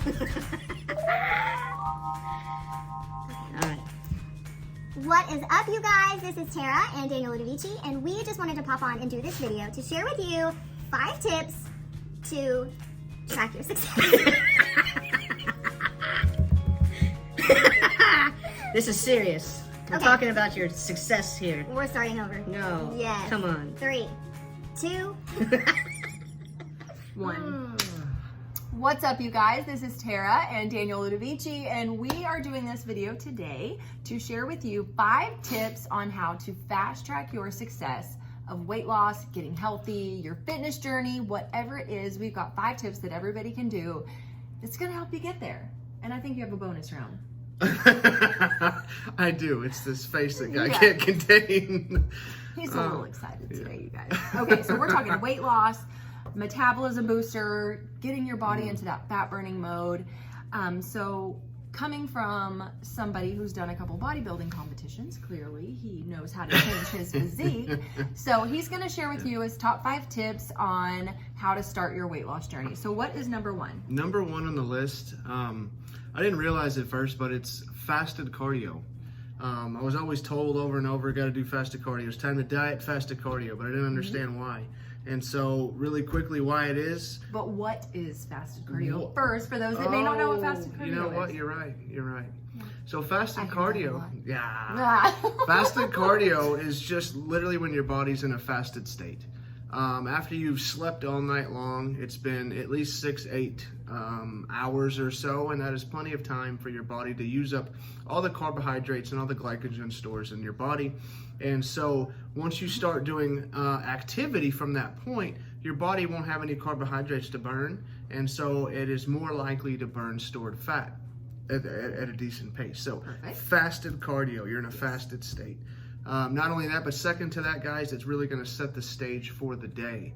Alright. What is up, you guys? This is Tara and Daniel Ludovici, and we just wanted to pop on and do this video to share with you 5 tips to track your success. This is serious. We're Okay. talking about your success here. We're starting over. No. Yes. Come on. 3, 2, 1. What's up, you guys? This is Tara and Daniel Ludovici, and we are doing this video today to share with you 5 tips on how to fast track your success of weight loss, getting healthy, your fitness journey, whatever it is. We've got 5 tips that everybody can do. It's gonna help you get there. And I think you have a bonus round. I do. It's this face that I Yeah. can't contain. He's a little excited today, you guys. Okay, so we're talking weight loss, metabolism booster, getting your body into that fat burning mode. So coming from somebody who's done a couple bodybuilding competitions, clearly he knows how to change his physique. So he's gonna share with you his top 5 tips on how to start your weight loss journey. So what is number 1? Number 1 on the list, I didn't realize it first, but it's fasted cardio. I was always told over and over, got to do fasted cardio. It's time to diet, fasted cardio, but I didn't understand why. And so really quickly why it is. But what is fasted cardio first, for those that may not know what fasted cardio is? You know what, you're right. So fasted I hear that a cardio, lot. yeah. Fasted cardio is just literally when your body's in a fasted state. After you've slept all night long, it's been at least 6-8 hours or so, and that is plenty of time for your body to use up all the carbohydrates and all the glycogen stores in your body. And so once you start doing activity from that point, your body won't have any carbohydrates to burn, and so it is more likely to burn stored fat at a decent pace. So Perfect. Fasted cardio, you're in a fasted state. Not only that, but second to that, guys, it's really going to set the stage for the day.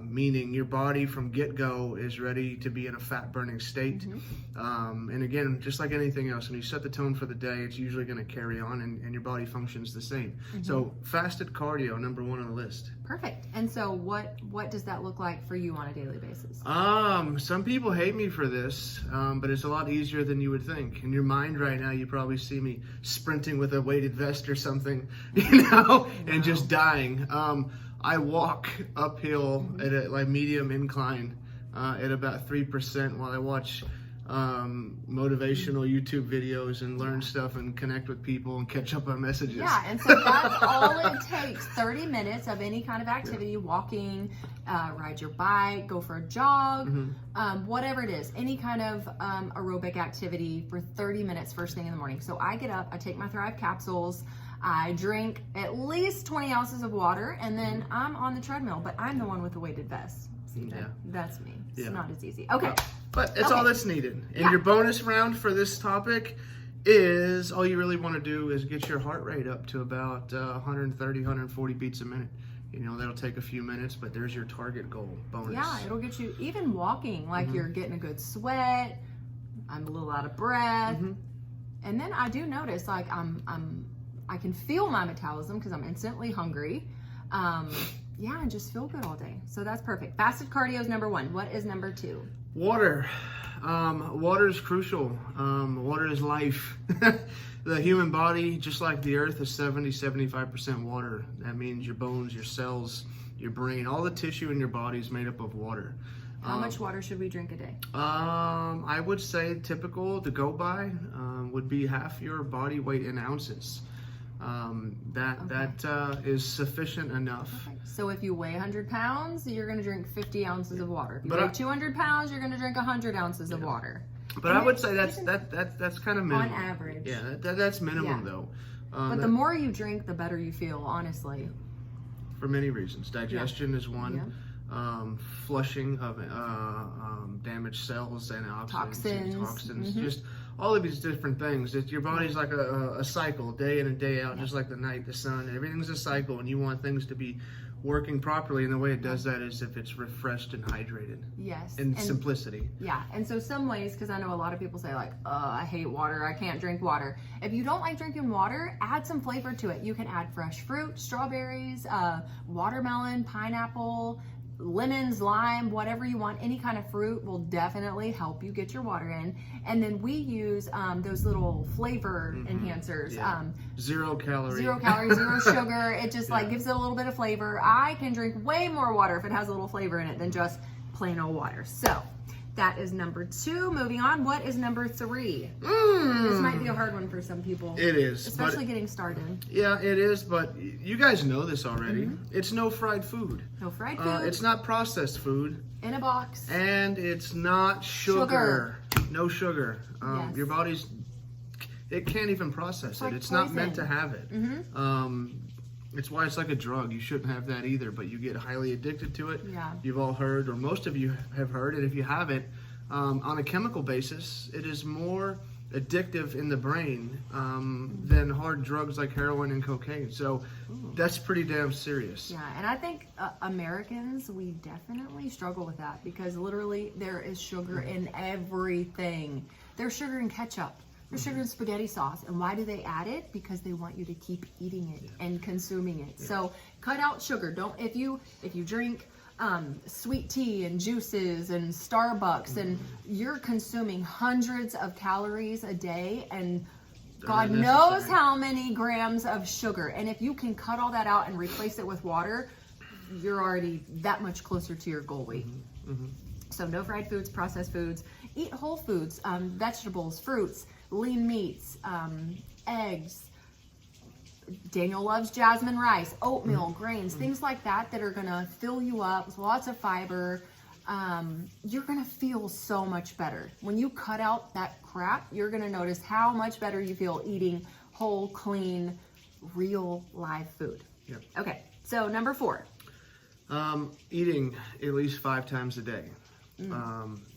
Meaning your body from get-go is ready to be in a fat-burning state. And again, just like anything else, when you set the tone for the day, it's usually going to carry on and your body functions the same. So fasted cardio, number 1 on the list. Perfect. And so what does that look like for you on a daily basis? Some people hate me for this, but it's a lot easier than you would think. In your mind right now, you probably see me sprinting with a weighted vest or something, and just dying. I walk uphill at a medium incline at about 3% while I watch motivational YouTube videos and learn stuff and connect with people and catch up on messages. Yeah, and so that's all it takes. 30 minutes of any kind of activity, walking, ride your bike, go for a jog, whatever it is, any kind of aerobic activity for 30 minutes first thing in the morning. So I get up, I take my Thrive capsules, I drink at least 20 ounces of water, and then I'm on the treadmill, but I'm the one with the weighted vest. See, that's me. It's not as easy. Okay. But it's all that's needed. And your bonus round for this topic is all you really want to do is get your heart rate up to about 130, 140 beats a minute. That'll take a few minutes, but there's your target goal bonus. Yeah, it'll get you, even walking, like you're getting a good sweat, I'm a little out of breath. And then I do notice, like, I can feel my metabolism because I'm instantly hungry. Yeah, and just feel good all day. So that's perfect. Fasted cardio is number 1. What is number 2? Water. Water is crucial. Water is life. The human body, just like the earth, is 70-75% water. That means your bones, your cells, your brain, all the tissue in your body is made up of water. How much water should we drink a day? I would say typical to go by would be half your body weight in ounces. That is sufficient enough. Okay. So if you weigh 100 pounds, you're going to drink 50 ounces of water. If you weigh 200 pounds, you're going to drink 100 ounces of water. But I would say that's kind of minimum. On average. Yeah, that's minimum though. But the more you drink, the better you feel, honestly. For many reasons. Digestion is one. Yeah. Flushing of damaged cells and Toxins. toxins, just all of these different things. Your body's like a cycle, day in and day out, just like the night, the sun. Everything's a cycle, and you want things to be working properly, and the way it does that is if it's refreshed and hydrated. Yes. And simplicity. Yeah, and so some ways, because I know a lot of people say like, I hate water, I can't drink water. If you don't like drinking water, add some flavor to it. You can add fresh fruit, strawberries, watermelon, pineapple, lemons, lime, whatever you want, any kind of fruit will definitely help you get your water in. And then we use those little flavor enhancers. Yeah. 0 calorie. 0 calories, 0 sugar. It just like gives it a little bit of flavor. I can drink way more water if it has a little flavor in it than just plain old water. So that is number 2. Moving on, what is number 3? This might be a hard one for some people. It is. Especially getting started. Yeah, it is, but you guys know this already. It's no fried food. No fried food. It's not processed food. In a box. And it's not sugar. No sugar. Yes. Your body's, it can't even process it. like it's not poison. meant to have it. It's why it's like a drug. You shouldn't have that either, but you get highly addicted to it. Yeah. You've all heard, or most of you have heard, and if you haven't, on a chemical basis, it is more addictive in the brain than hard drugs like heroin and cocaine. So that's pretty damn serious. Yeah, and I think Americans, we definitely struggle with that because literally there is sugar in everything. There's sugar in ketchup. There's sugar in spaghetti sauce. And why do they add it? Because they want you to keep eating it and consuming it. So cut out sugar. Don't if you drink sweet tea and juices and Starbucks and you're consuming hundreds of calories a day and God knows how many grams of sugar. And if you can cut all that out and replace it with water, you're already that much closer to your goal weight. So no fried foods, processed foods. Eat whole foods, vegetables, fruits, lean meats, eggs. Daniel loves jasmine rice, oatmeal, grains, things like that that are gonna fill you up with lots of fiber. You're gonna feel so much better. When you cut out that crap, you're gonna notice how much better you feel eating whole, clean, real live food. Yep. Okay, so number 4. Eating at least 5 times a day.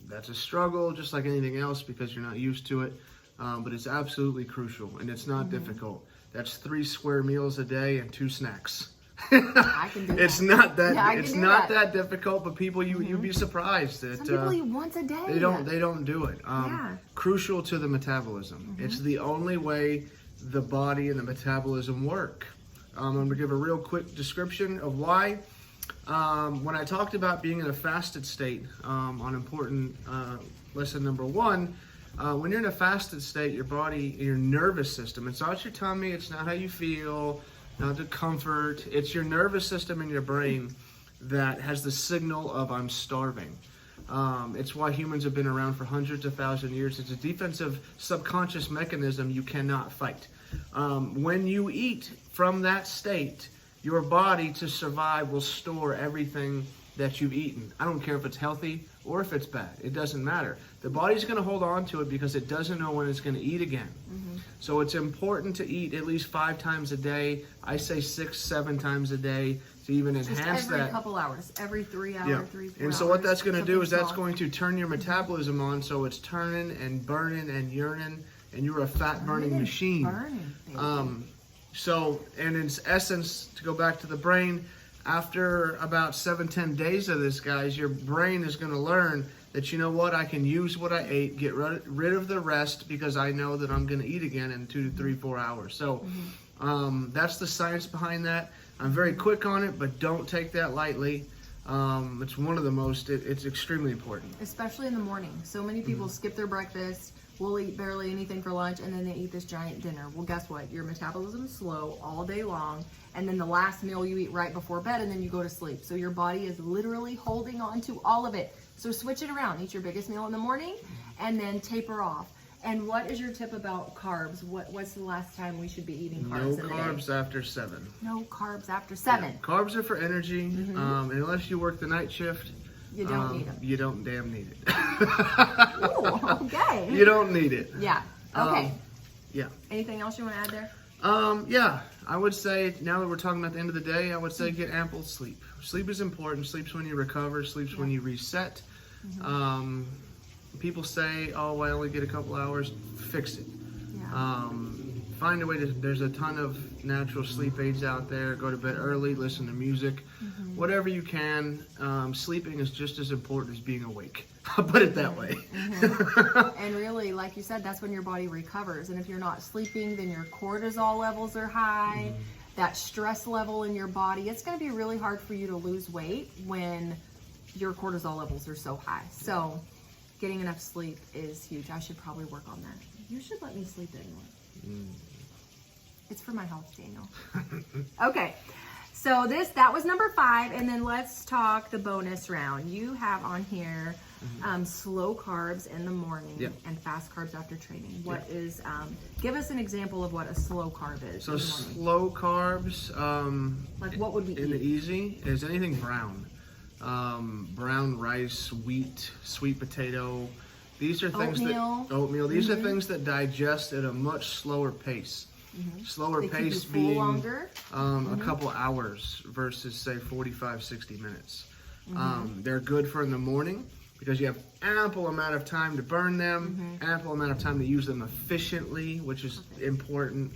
That's a struggle, just like anything else, because you're not used to it. But it's absolutely crucial, and it's not difficult. That's 3 square meals a day and 2 snacks. I can do that. It's not that. Yeah, it's not that difficult, but people, you'd be surprised that Some people eat once a day. they don't do it. Crucial to the metabolism. It's the only way the body and the metabolism work. I'm going to give a real quick description of why. When I talked about being in a fasted state on important lesson number 1, when you're in a fasted state, your body, your nervous system, it's not your tummy, it's not how you feel, not the comfort, it's your nervous system and your brain that has the signal of I'm starving. It's why humans have been around for hundreds of thousands of years. It's a defensive subconscious mechanism you cannot fight. When you eat from that state, your body to survive will store everything that you've eaten. I don't care if it's healthy or if it's bad. It doesn't matter. The body's going to hold on to it because it doesn't know when it's going to eat again. So it's important to eat at least 5 times a day. I say 6, 7 times a day to even enhance every that. Couple hours, every 3 hours, Yeah. 3, 4 And hours. so what that's going to do is that's something going to turn your metabolism on, so it's turning and burning and yearning, and you're a fat burning machine. Burning, baby. So, and in essence, to go back to the brain, after about 7-10 days of this, guys, your brain is going to learn that, you know what, I can use what I ate, get rid of the rest, because I know that I'm going to eat again in 2 to 3, 4 hours. So that's the science behind that. I'm very quick on it, but don't take that lightly. It's one of the most, it's extremely important. Especially in the morning. So many people skip their breakfast, will eat barely anything for lunch, and then they eat this giant dinner. Well, guess what? Your metabolism is slow all day long, and then the last meal you eat right before bed, and then you go to sleep. So your body is literally holding on to all of it. So switch it around. Eat your biggest meal in the morning, and then taper off. And what is your tip about carbs? What's the last time we should be eating carbs No in the day? carbs after 7. No carbs after 7. Yeah, carbs are for energy, and unless you work the night shift, You don't need them. You don't damn need it. Ooh, okay. You don't need it. Yeah. Okay. Yeah. Anything else you want to add there? Yeah, I would say, now that we're talking about the end of the day, I would say get ample sleep. Sleep is important. Sleep's when you recover. Sleep's when you reset. People say, oh, I only get a couple hours. Fix it. Yeah. Find a way to, there's a ton of natural sleep aids out there. Go to bed early, listen to music, whatever you can. Sleeping is just as important as being awake. I'll put it that way. And really, like you said, that's when your body recovers. And if you're not sleeping, then your cortisol levels are high. That stress level in your body, it's going to be really hard for you to lose weight when your cortisol levels are so high. So getting enough sleep is huge. I should probably work on that. You should let me sleep anyway. It's for my health, Daniel. Okay. So that was number 5, and then let's talk the bonus round. You have on here slow carbs in the morning and fast carbs after training. What is, give us an example of what a slow carb is. So slow carbs, like what would we in the eat? easy is anything brown. Brown rice, wheat, sweet potato. These are things oatmeal. These are things that digest at a much slower pace. Slower They pace keep you full being longer. a couple hours versus say 45, 60 minutes. They're good for in the morning because you have ample amount of time to burn them, ample amount of time to use them efficiently, which is important.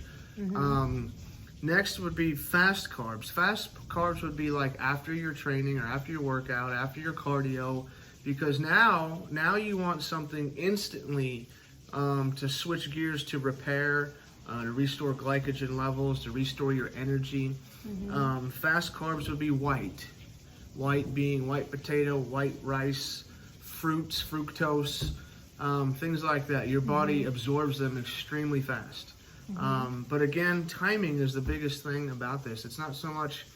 Next would be fast carbs. Fast carbs would be like after your training or after your workout, after your cardio, because now you want something instantly to switch gears to repair, to restore glycogen levels, to restore your energy. Fast carbs would be white. White being white potato, white rice, fruits, fructose, things like that. Your body absorbs them extremely fast. But again, timing is the biggest thing about this. It's not so much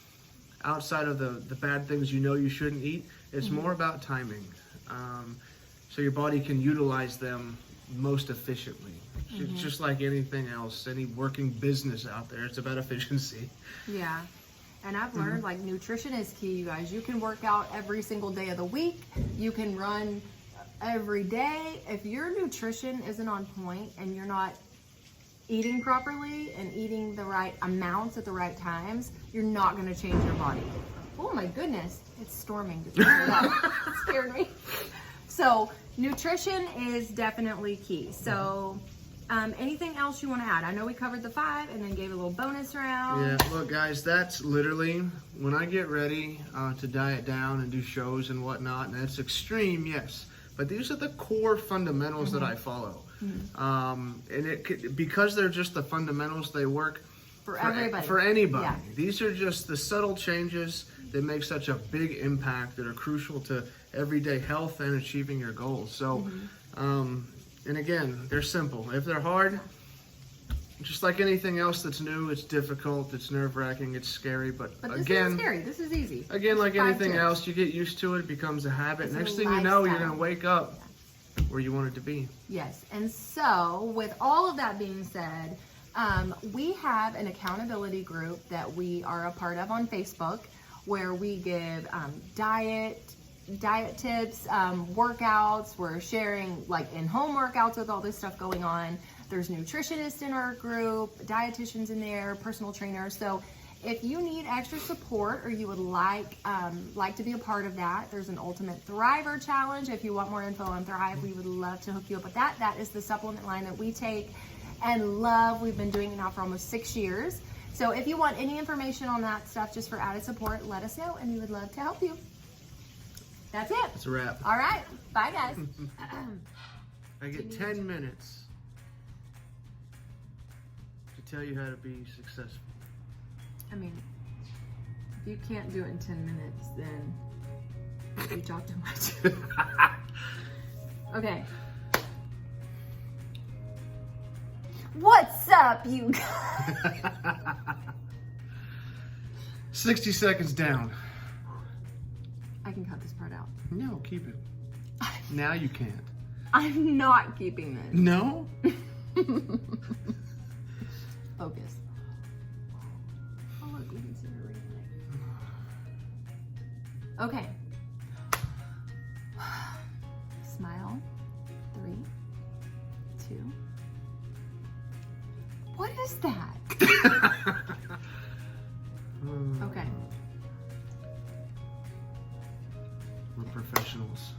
outside of the bad things you shouldn't eat. It's more about timing. So your body can utilize them most efficiently. It's just like anything else, any working business out there. It's about efficiency. Yeah. And I've learned like nutrition is key, you guys. You can work out every single day of the week. You can run every day. If your nutrition isn't on point and you're not eating properly and eating the right amounts at the right times, you're not going to change your body. Oh my goodness, it's storming. It scared me. So nutrition is definitely key. So anything else you want to add? I know we covered the 5 and then gave a little bonus round. Yeah, look guys, that's literally when I get ready to diet down and do shows and whatnot, and that's extreme, yes. But these are the core fundamentals that I follow. And because they're just the fundamentals, they work for everybody. For anybody. Yeah. These are just the subtle changes that make such a big impact that are crucial to everyday health and achieving your goals. So, and again, they're simple. If they're hard, just like anything else that's new, it's difficult, it's nerve-wracking, it's scary. But this again, isn't scary. This is easy. Again, like 5 anything tips. else, you get used to it, it becomes a habit. It's Next a thing you know, you're lifestyle. going to wake up where you want it to be. Yes, and so with all of that being said, we have an accountability group that we are a part of on Facebook where we give diet tips, workouts. We're sharing like in-home workouts with all this stuff going on. There's nutritionists in our group, dietitians in there, personal trainers. So if you need extra support or you would like to be a part of that, there's an Ultimate Thriver Challenge. If you want more info on Thrive, we would love to hook you up with that. That is the supplement line that we take and love. We've been doing it now for almost 6 years. So if you want any information on that stuff just for added support, let us know and we would love to help you. That's it. That's a wrap. All right. Bye, guys. I get 10 minutes to tell you how to be successful. I mean, if you can't do it in 10 minutes, then you talk too much. Okay. What's up, you guys? 60 seconds down. I can cut this part out. No, keep it. Now you can't. I'm not keeping this. No? Focus. Oh, look, we can see her ring light. Okay. Smile. 3, 2. What is that? Okay. We're professionals.